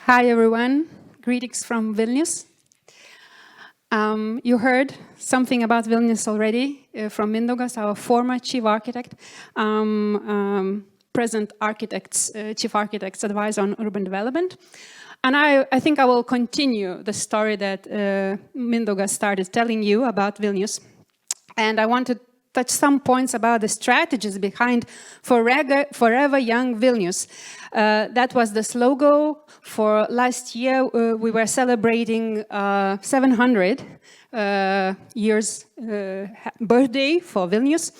Hi everyone, greetings from Viļņas. You heard something about Viļņas already from Mindaugas, our former chief architect, present chief architect's advisor on urban development. And I think I will continue the story that Mindaugas started telling you about Viļņas. And I want to touch some points about the strategies behind Forever Young Viļņas. That was the slogan for last year. We were celebrating 700 years birthday for Viļņas,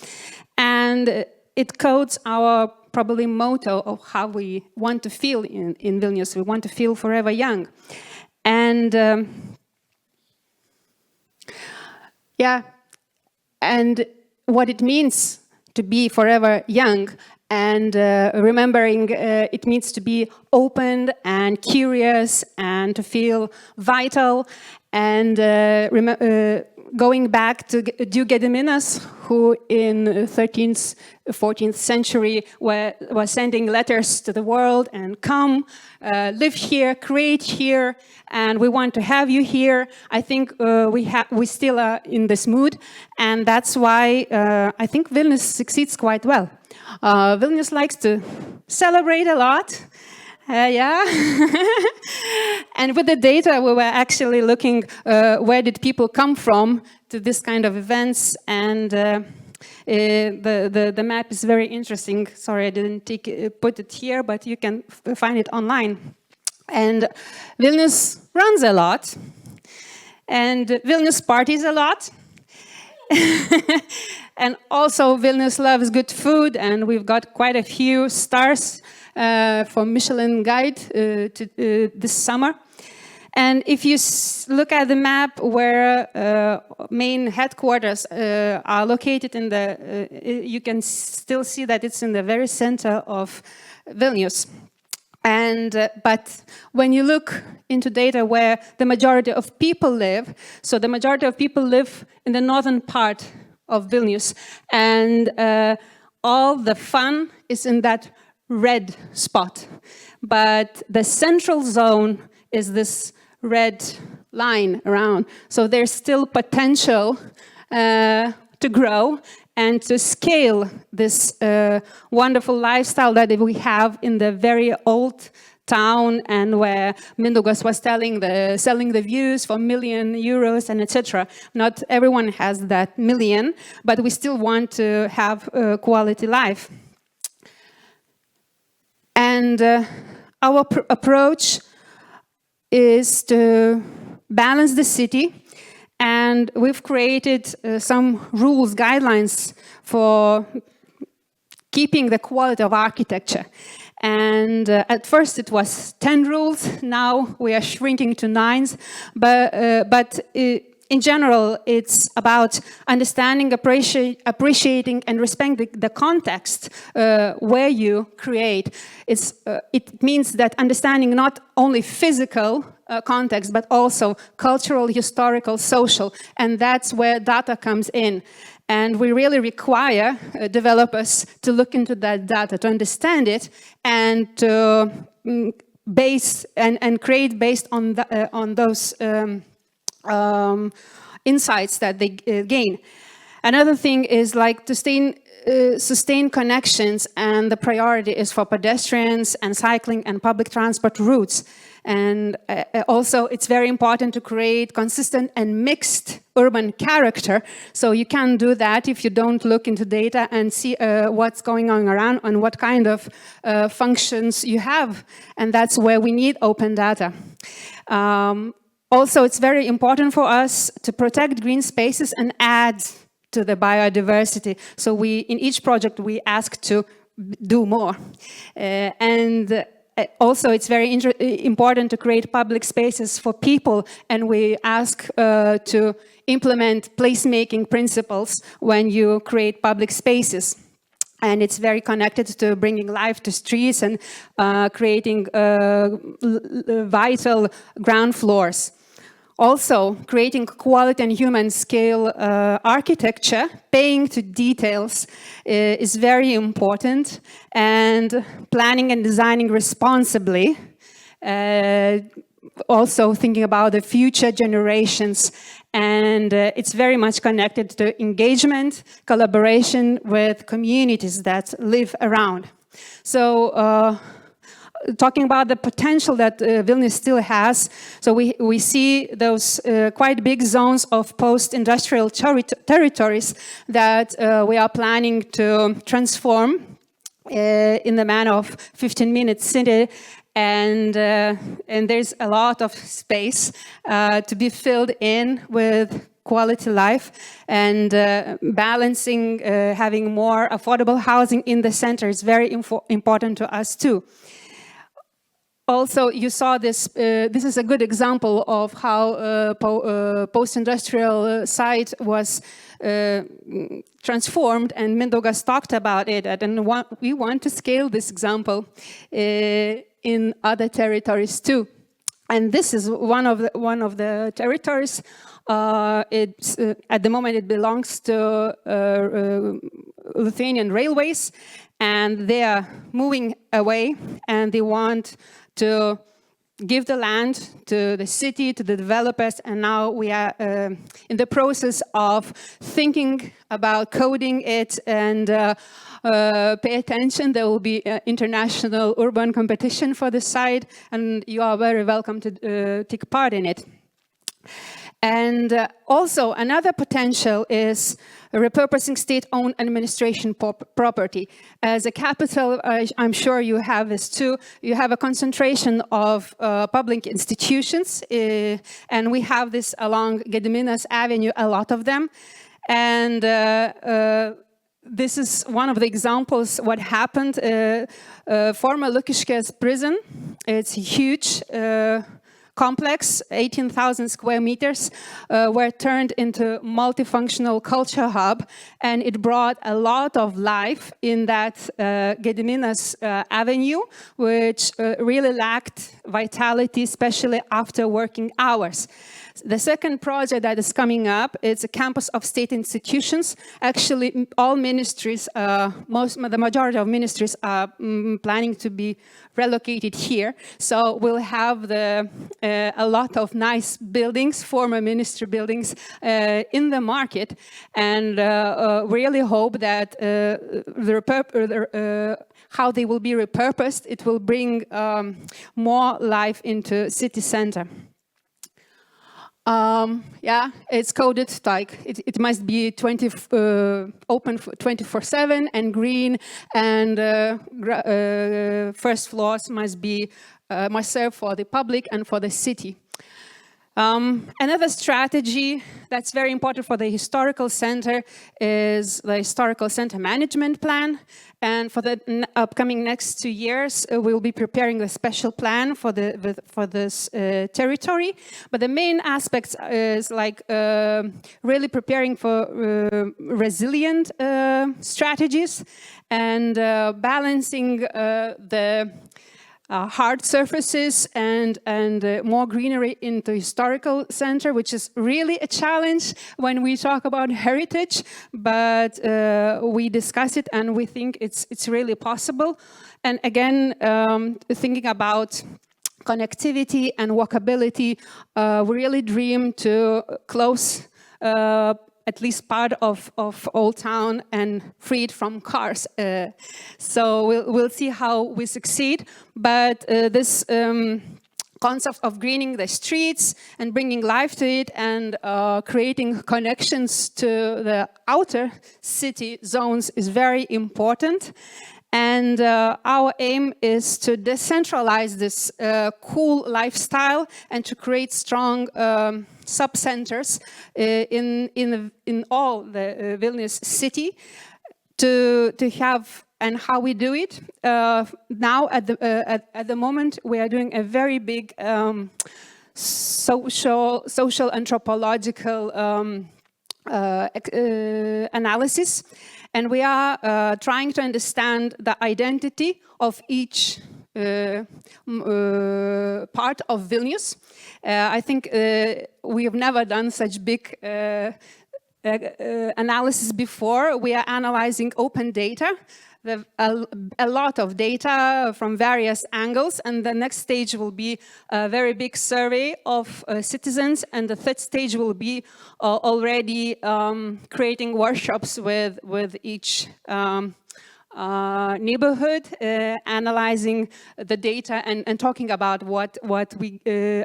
and it codes our probably motto of how we want to feel in Viļņas. We want to feel forever young. And and what it means to be forever young, and remembering it means to be open and curious and to feel vital, and going back to Duke Gediminas, who in 13th, 14th century was sending letters to the world and come, live here, create here, and we want to have you here. I think we still are in this mood, and that's why I think Viļņas succeeds quite well. Viļņas likes to celebrate a lot. And with the data, we were actually looking where did people come from to this kind of events, and the map is very interesting. Sorry, I didn't put it here, but you can find it online. And Viļņas runs a lot, and Viļņas parties a lot. And also Viļņas loves good food, and we've got quite a few stars for Michelin Guide this summer. And if you look at the map where main headquarters are located in you can still see that it's in the very center of Viļņas. And but when you look into data where the majority of people live, so the majority of people live in the northern part of Viļņas, and all the fun is in that red spot. But the central zone is this red line around. So there's still potential to grow and to scale this wonderful lifestyle that we have in the very old town, and where Mindaugas was selling the views for €1 million and etc. Not everyone has that million, but we still want to have a quality life. And our approach is to balance the city, and we've created some rules, guidelines for keeping the quality of architecture. And at first it was 10 rules, now we are shrinking to 9, but in general it's about understanding, appreciating and respecting the context where you create. It means that understanding not only physical context, but also cultural, historical, social, and that's where data comes in. And we really require developers to look into that data, to understand it, and to base and create based on those insights that they gain. Another thing is like to sustain connections, and the priority is for pedestrians and cycling and public transport routes. And also it's very important to create consistent and mixed urban character. So you can't do that if you don't look into data and see what's going on around and what kind of functions you have. And that's where we need open data. Also, it's very important for us to protect green spaces and add to the biodiversity. So in each project we ask to do more. Also, it's very important to create public spaces for people, and we ask to implement placemaking principles when you create public spaces. And it's very connected to bringing life to streets and creating vital ground floors. Also, creating quality and human scale architecture, paying to details is very important, and planning and designing responsibly also thinking about the future generations. And it's very much connected to engagement, collaboration with communities that live around. So talking about the potential that Viļņas still has, so we see those quite big zones of post-industrial territories that we are planning to transform in the manner of 15-minute city. And there's a lot of space to be filled in with quality life, and balancing having more affordable housing in the center is very important to us too. Also, you saw this, this is a good example of how post-industrial site was transformed, and Mindaugas talked about it, and we want to scale this example in other territories too. And this is one of the territories. It's at the moment it belongs to Lithuanian Railways, and they are moving away, and they want to give the land to the city, to the developers, and now we are in the process of thinking about coding it and pay attention. There will be an international urban competition for the site, and you are very welcome to take part in it. And also another potential is repurposing state-owned administration property. As a capital, I'm sure you have this too. You have a concentration of public institutions, and we have this along Gediminas Avenue, a lot of them. And this is one of the examples what happened. Former Lukiškės prison, it's huge. Complex, 18,000 square meters, were turned into multifunctional culture hub, and it brought a lot of life in that Gediminas Avenue, which really lacked vitality, especially after working hours. The second project that is coming up is a campus of state institutions. Actually, all ministries, the majority of ministries are planning to be relocated here. So we'll have a lot of nice buildings, former ministry buildings, in the market, and really hope that how they will be repurposed, it will bring more life into city center. Yeah, it's coded like it must be open 24/7 and green, and first floors must serve for the public and for the city. Another strategy that's very important for the historical center is the historical center management plan. And for the upcoming next 2 years, we'll be preparing a special plan for this territory. But the main aspects is like really preparing for resilient strategies and balancing the hard surfaces and more greenery into historical center, which is really a challenge when we talk about heritage, but we discuss it and we think it's really possible. And again, thinking about connectivity and walkability, we really dream to close at least part of Old Town and freed from cars. So we'll see how we succeed. But this concept of greening the streets and bringing life to it and creating connections to the outer city zones is very important. And our aim is to decentralize this cool lifestyle and to create strong sub-centers in all the Viļņas city to have. And how we do it now at the moment, we are doing a very big social anthropological analysis. And we are trying to understand the identity of each part of Viļņas. I think we have never done such big analysis before. We are analyzing open data a lot of data from various angles, and the next stage will be a very big survey of citizens, and the third stage will be already creating workshops with each neighborhood, analyzing the data and talking about what we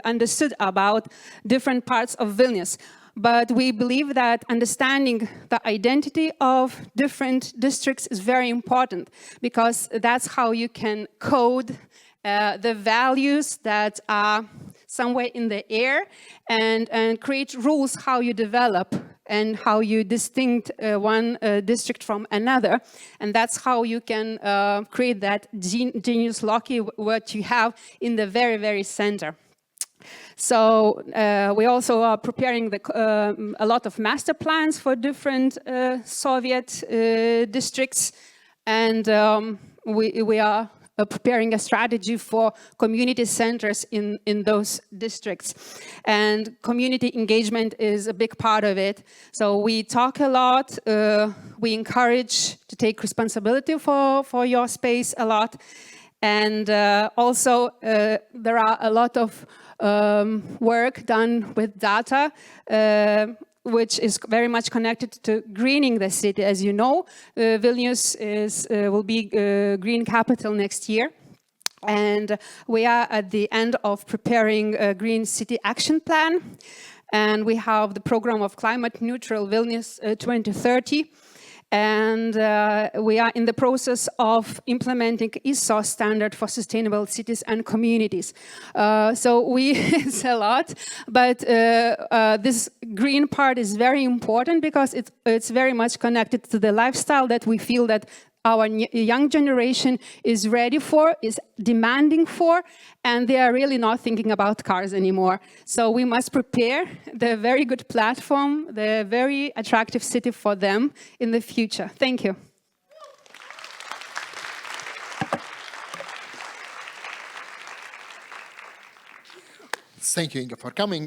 understood about different parts of Viļņas. But we believe that understanding the identity of different districts is very important, because that's how you can code the values that are somewhere in the air and create rules how you develop and how you distinct one district from another. And that's how you can create that genius loci, what you have in the very, very center. So we also are preparing a lot of master plans for different Soviet districts, and we are preparing a strategy for community centers in those districts. And community engagement is a big part of it. So we talk a lot, we encourage to take responsibility for your space a lot. And also there are a lot of work done with data, which is very much connected to greening the city. As you know, Viļņas will be green capital next year. And we are at the end of preparing a Green City Action Plan. And we have the program of Climate Neutral Viļņas 2030. And we are in the process of implementing ISO standard for sustainable cities and communities. So it's a lot, but this green part is very important because it's very much connected to the lifestyle that we feel that our young generation is ready for, is demanding for, and they are really not thinking about cars anymore. So we must prepare the very good platform, the very attractive city for them in the future. Thank you. Thank you, Inga, for coming.